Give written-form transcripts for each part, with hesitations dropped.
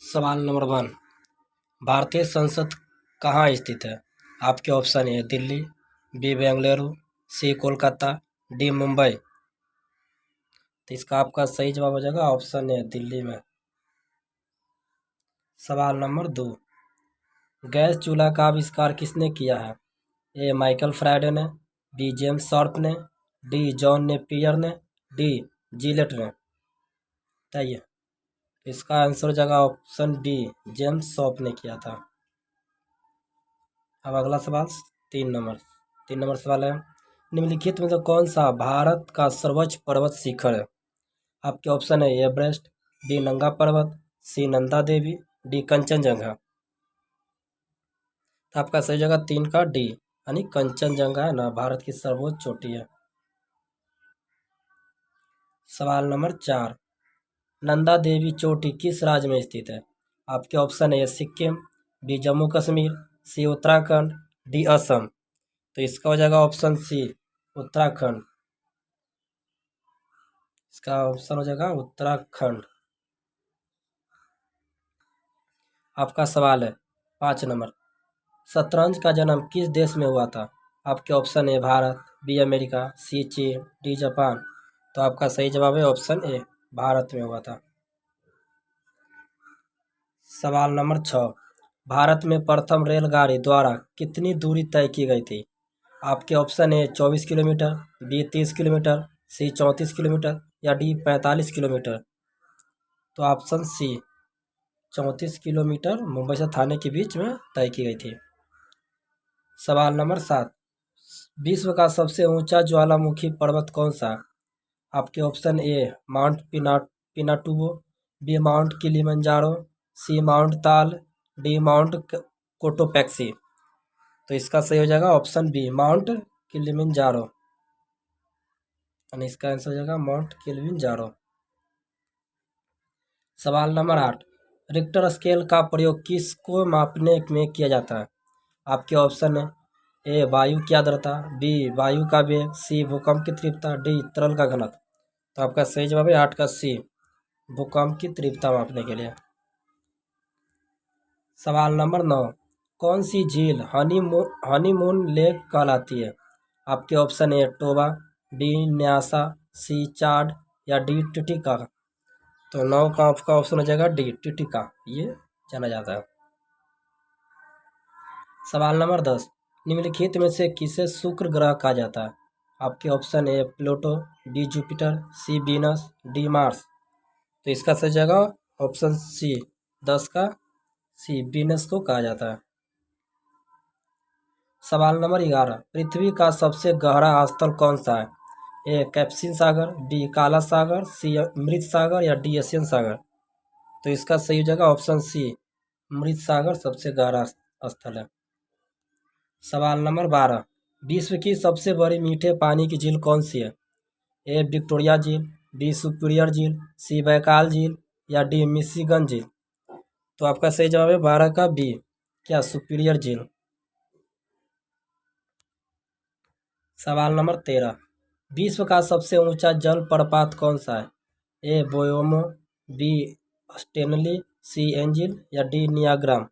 सवाल नंबर 1। भारतीय संसद कहाँ स्थित है? आपके option A Delhi, B Bengaluru, C Kolkata, D Mumbai. तो इसका आपका सही जवाब हो जाएगा ऑप्शन ए दिल्ली में। सवाल नंबर 2। गैस चूल्हा का आविष्कार किसने किया है? ए माइकल फ्राइडे ने, बी जेम्स शार्प ने, डी जॉन नेपियर ने, डी जीलेट ने। बताइए। इसका आंसर हो जाएगा ऑप्शन डी, जेम्स शार्प ने किया था। अब अगला सवाल 3 नंबर सवाल है, निम्नलिखित में से कौन सा भारत का सर्वोच्च पर्वत शिखर है? आपके ऑप्शन है एवरेस्ट, बी नंगा पर्वत, सी नंदा देवी, डी कंचनजंगा। तो आपका सही जगह 3 का डी, यानी कंचनजंगा है ना, भारत की सर्वोच्च चोटी है। सवाल नंबर 4। नंदा देवी चोटी किस राज्य में स्थित है? आपके ऑप्शन है सिक्किम, बी जम्मू कश्मीर, सी उत्तराखंड, डी असम। तो इसका हो जाएगा ऑप्शन सी, उत्तराखंड। इसका ऑप्शन हो जाएगा उत्तराखंड। आपका सवाल है 5 नंबर, शतरंज का जन्म किस देश में हुआ था? आपके ऑप्शन है भारत, बी अमेरिका, सी चीन, डी जापान। तो आपका सही जवाब है ऑप्शन ए, भारत में हुआ था। सवाल नंबर 6। भारत में प्रथम रेलगाड़ी द्वारा कितनी दूरी तय की गई थी? आपके ऑप्शन है 24 किलोमीटर, बी 30 किलोमीटर, सी 34 किलोमीटर या डी 45 किलोमीटर। तो ऑप्शन सी, 34 किलोमीटर मुंबई से थाने के बीच में तय की गई थी। सवाल नंबर 7। विश्व का सबसे ऊंचा ज्वालामुखी पर्वत कौन सा? आपके option A Mount Pinatubo, B Mount Kilimanjaro, C Mount Taal, D Mount Cotopaxi. तो इसका सही हो जाएगा ऑप्शन बी, माउंट किलिमंजारो, यानी इसका आंसर हो जाएगा माउंट किलिमंजारो। सवाल नंबर 8। रिक्टर स्केल का प्रयोग किसको मापने में किया जाता है? आपके ऑप्शन है ए वायु की आर्द्रता, बी वायु का वेग, सी भूकंप की तीव्रता, डी तरल का घनत्व। तो आपका सही जवाब है 8 का सी, भूकंप की तीव्रता मापने के लिए। सवाल नंबर 9। कौन सी झील हनीमून लेक कहलाती है? आपके ऑप्शन है टोबा, बी न्यासा, सी चाड या डी टिटिका। तो 9 का आपका ऑप्शन हो जाएगा डी, टिटिका, ये जाना जाता है। सवाल नंबर 10। निम्नलिखित में से किसे शुक्र ग्रह कहा जाता है? आपके ऑप्शन है प्लूटो, बी जुपिटर, सी वीनस, डी मार्स। तो इसका सही जगह ऑप्शन सी, 10 का सी, वीनस को कहा जाता है। सवाल नंबर 11। पृथ्वी का सबसे गहरा स्थल कौन सा है? ए कैप्सिन सागर, बी काला सागर, सी मृत सागर या डी एशियन सागर। तो इसका सही हो जाएगा ऑप्शन सी, मृत सागर सबसे गहरा स्थल है। सवाल नंबर 12। विश्व की सबसे बड़ी मीठे पानी की झील कौन सी है? ए विक्टोरिया झील, बी सुपीरियर झील, सी बैकाल झील या डी मिशिगन झील। तो आपका सही जवाब है 12 का बी, क्या सुपीरियर झील। सवाल नंबर 13। विश्व का सबसे ऊंचा जल प्रपात कौन सा है? ए बोयोमो, बी स्टेनली, सी एंजिल या डी नियाग्राम।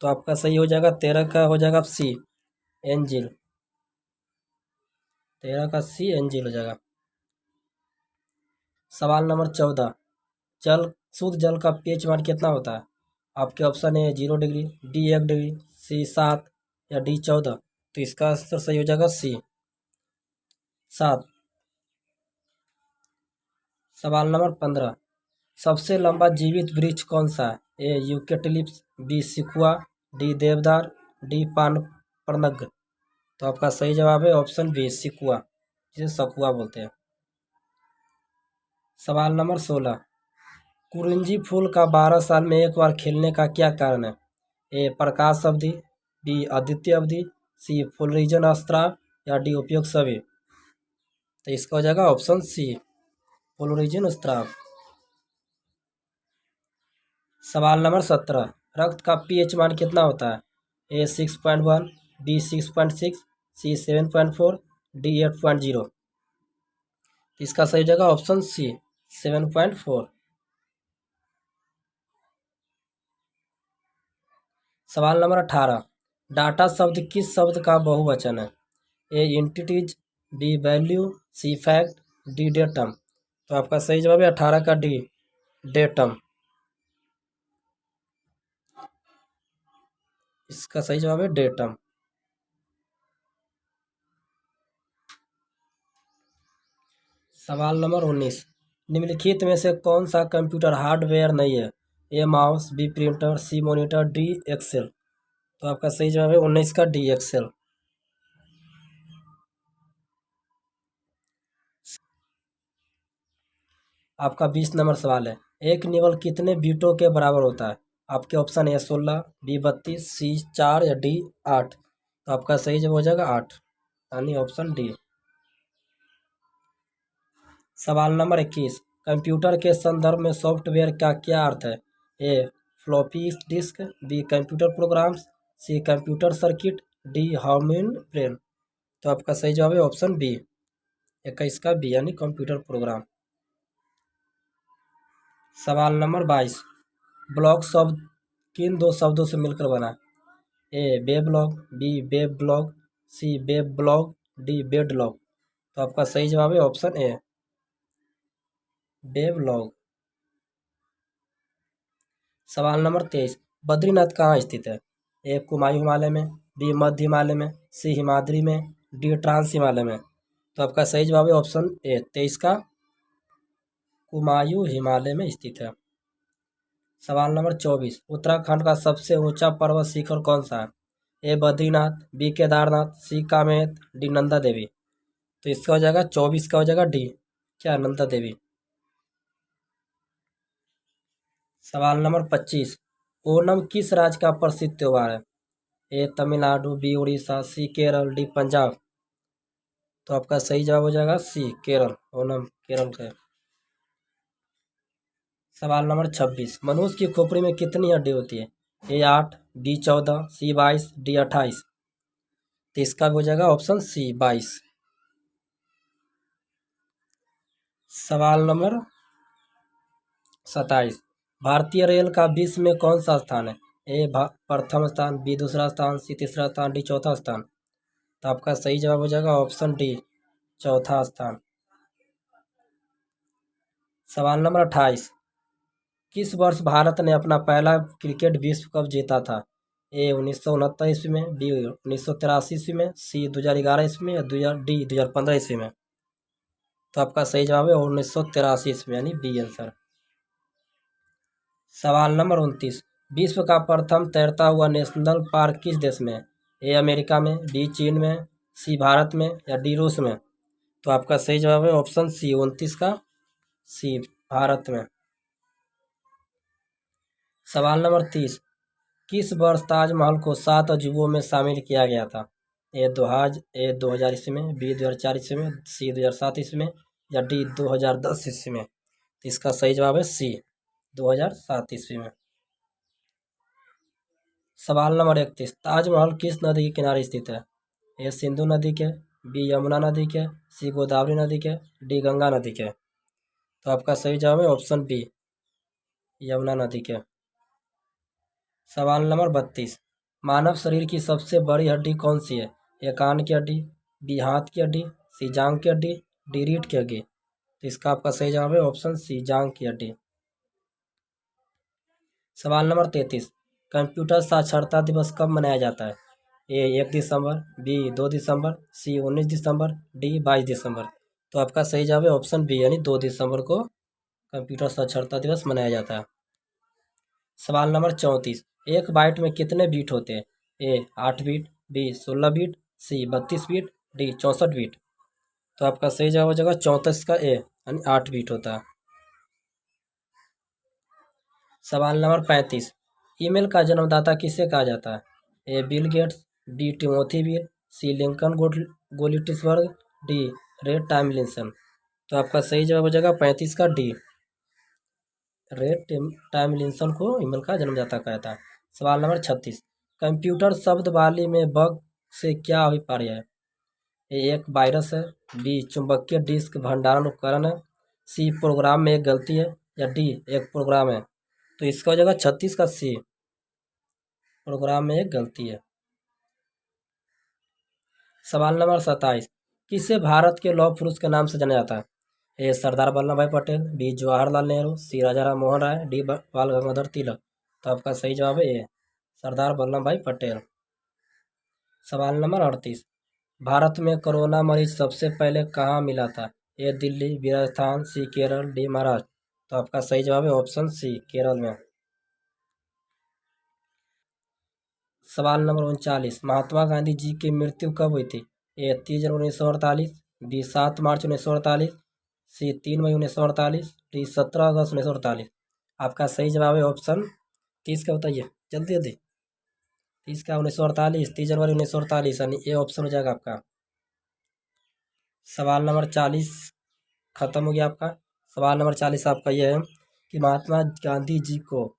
तो आपका सही हो जाएगा 13 का हो जाएगा सी, एंजिल। 13 का सी, एंजिल हो जाएगा। सवाल नंबर 14। शुद्ध जल का पीएच मान कितना होता है? आपके ऑप्शन है 0 डिग्री, डी 1 डिग्री, सी 7 या डी 14। तो इसका आंसर सही हो जाएगा सी, 7। सवाल नंबर 15। सबसे लंबा जीवित वृक्ष कौन सा है? ए यूकेलिप्टस, बी सिकुआ, डी देवदार, डी पानपरनग। तो आपका सही जवाब है ऑप्शन बी, सिकुआ, जिसे सकुआ बोलते हैं। सवाल नंबर 16। कुरिंजी फूल का 12 साल में एक बार खिलने का क्या कारण है? ए प्रकाश अवधि, बी अद्वितीय अवधि, सी फुलरिजन स्त्राव या डी उपयोग सभी। तो इसका हो जाएगा ऑप्शन सी, फुलरिजन स्त्राव। सवाल नंबर 17। रक्त का पीएच मान कितना होता है? ए 6.1, बी 6.6, सी 7.4, डी 8.0। इसका सही जगह ऑप्शन सी, 7.4। सवाल नंबर 18, डाटा शब्द किस शब्द का बहुवचन है? ए इंटिटीज, बी वैल्यू, सी फैक्ट, डी डेटम। तो आपका सही जवाब है 18 का डी, डेटम। इसका सही जवाब है डेटम। सवाल नंबर 19, निम्नलिखित में से कौन सा कंप्यूटर हार्डवेयर नहीं है? A mouse, B printer, C monitor, D Excel. तो आपका सही जवाब है 19 का डी एक्सेल। आपका 20 नंबर सवाल है, एक निबल कितने बीटों के बराबर होता है? आपके ऑप्शन है 16, बी 32, सी 4 या डी 8। तो आपका सही जवाब हो जाएगा 8, यानी ऑप्शन डी। सवाल नंबर 21, कंप्यूटर के संदर्भ में सॉफ्टवेयर का क्या अर्थ है? A floppy disk, B computer programs, C computer circuit, D human brain. तो आपका सही जवाब है ऑप्शन बी, 21 का बी, यानी कंप्यूटर प्रोग्राम। सवाल नंबर 22, ब्लॉग शब्द किन दो शब्दों से मिलकर बना? ए वेबलॉग, बी वेब ब्लॉग, सी वेब ब्लॉग, डी वेडलॉग। तो आपका सही जवाब है ऑप्शन ए, वेबलॉग। सवाल नंबर 23, बद्रीनाथ कहाँ स्थित है? ए कुमायूं हिमालय में, बी मध्य हिमालय में, सी हिमाद्री में, डी ट्रांस हिमालय में। तो आपका सही जवाब है ऑप्शन ए, 23 का कुमायूं हिमालय में स्थित है। सवाल नंबर 24, उत्तराखंड का सबसे ऊंचा पर्वत शिखर कौन सा है? ए बद्रीनाथ, बी केदारनाथ, सी कामेत, डी नंदा देवी। तो इसका हो जाएगा 24 का हो जाएगा डी, क्या नंदा देवी। सवाल नंबर 25, ओणम किस राज्य का प्रसिद्ध त्योहार है? ए तमिलनाडु, बी उड़ीसा, सी केरल, डी पंजाब। तो आपका सही जवाब हो जाएगा सी केरल, ओणम केरल का। सवाल नंबर 26, मनुष्य की खोपड़ी में कितनी हड्डी होती है? ए 8, बी 14, सी 22, डी 28। तो इसका भी हो जाएगा ऑप्शन सी 22। सवाल नंबर 27, भारतीय रेल का विश्व में कौन सा स्थान है? ए प्रथम स्थान, बी दूसरा स्थान, सी तीसरा स्थान, डी चौथा स्थान। तो आपका सही जवाब हो जाएगा ऑप्शन डी, चौथा स्थान। सवाल नंबर 28, किस वर्ष भारत ने अपना पहला क्रिकेट विश्व कप जीता था? ए 1969 ईस्वी में, बी 1983 ईस्वी में, सी 2011 ईस्वी में या डी 2015 ईस्वी में। तो आपका सही जवाब है 1983 ईस्वी, यानी बी आंसर। सवाल नंबर 29, विश्व का प्रथम तैरता हुआ नेशनल पार्क किस देश में है? ए अमेरिका में, बी चीन में, सी भारत में या डी रूस में। तो आपका सही जवाब है ऑप्शन सी, 29 का सी, भारत में। सवाल नंबर 30, किस वर्ष ताजमहल को 7 अजूबों में शामिल किया गया था? ए 2000 ईस्वी में, बी 2004 ईस्वी में, सी 2007 ईस्वी में या डी 2010 ईस्वी में। तो इसका सही जवाब है सी, 2007 ईस्वी में। सवाल नंबर 31, ताजमहल किस नदी के किनारे स्थित है? ए सिंधु नदी के, बी यमुना नदी के, सी गोदावरी नदी के, डी गंगा नदी के। तो आपका सही जवाब है ऑप्शन बी, यमुना नदी के। सवाल नंबर 32, मानव शरीर की सबसे बड़ी हड्डी कौन सी है? ए कान की हड्डी, बी हाथ की हड्डी, सी जांघ की हड्डी, डी रीढ़ की हड्डी। तो इसका आपका सही जवाब है ऑप्शन सी, जांघ की हड्डी। सवाल नंबर 33, कंप्यूटर साक्षरता दिवस कब मनाया जाता है? ए 1 दिसंबर, बी 2 दिसंबर, सी 19 दिसंबर, डी 22 दिसंबर। तो आपका सही जवाब है ऑप्शन बी, यानी 2 दिसंबर को कंप्यूटर साक्षरता दिवस मनाया जाता है। सवाल नंबर 34, एक बाइट में कितने बीट होते हैं? ए 8 बीट, बी 16 बीट, सी 32 बीट, डी 64 बीट। तो आपका सही जवाब हो जाएगा 34 का ए, यानी 8 बीट होता है। सवाल नंबर 35, ईमेल का जन्मदाता किसे कहा जाता है? A Bill Gates, B Timothy Bill, C Lincoln Gettysburg, D Ray Tomlinson. तो आपका सही जवाब हो जाएगा 35 का डी, रेड टाइमलिंसन को ईमेल का जन्मदाता कहता है। सवाल नंबर 36, कंप्यूटर शब्द वाली में बग से क्या अभिप्राय है? ए एक वायरस है, बी चुंबकीय डिस्क भंडारण उपकरण है, सी प्रोग्राम में एक गलती है या डी एक प्रोग्राम है। तो इसका हो जाएगा 36 का सी, प्रोग्राम में एक गलती है। सवाल नंबर 27, किसे भारत के लौह पुरुष के नाम से जाना जाता है? ए सरदार वल्लभ भाई पटेल, बी जवाहरलाल नेहरू, सी राजा राम मोहन राय, डी बाल गंगाधर तिलक। तो आपका सही जवाब है ए सरदार वल्लभ भाई पटेल। सवाल नंबर 38, भारत में कोरोना मरीज सबसे पहले कहाँ मिला था? ए दिल्ली, बी राजस्थान, सी केरल, डी महाराष्ट्र। तो आपका सही जवाब है ऑप्शन सी केरल में। सवाल नंबर 39, महात्मा गांधी जी की मृत्यु कब हुई थी? ए 30 जनवरी 1948, बी 7 मार्च 1948, सी 3 मई 1948, डी 17 अगस्त 1948। आपका सही जवाब है ऑप्शन 30 का, बताइए जल्दी जल्दी। 30 का 1948, 30 जनवरी 1948, यानी ये ऑप्शन हो जाएगा आपका। सवाल नंबर 40 खत्म हो गया आपका। सवाल नंबर 40 आपका यह है कि महात्मा गांधी जी को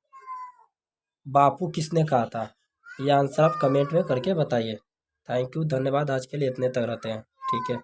बापू किसने कहा था? ये आंसर आप कमेंट में करके बताइए। थैंक यू, धन्यवाद। आज के लिए इतने तक रहते हैं। ठीक है।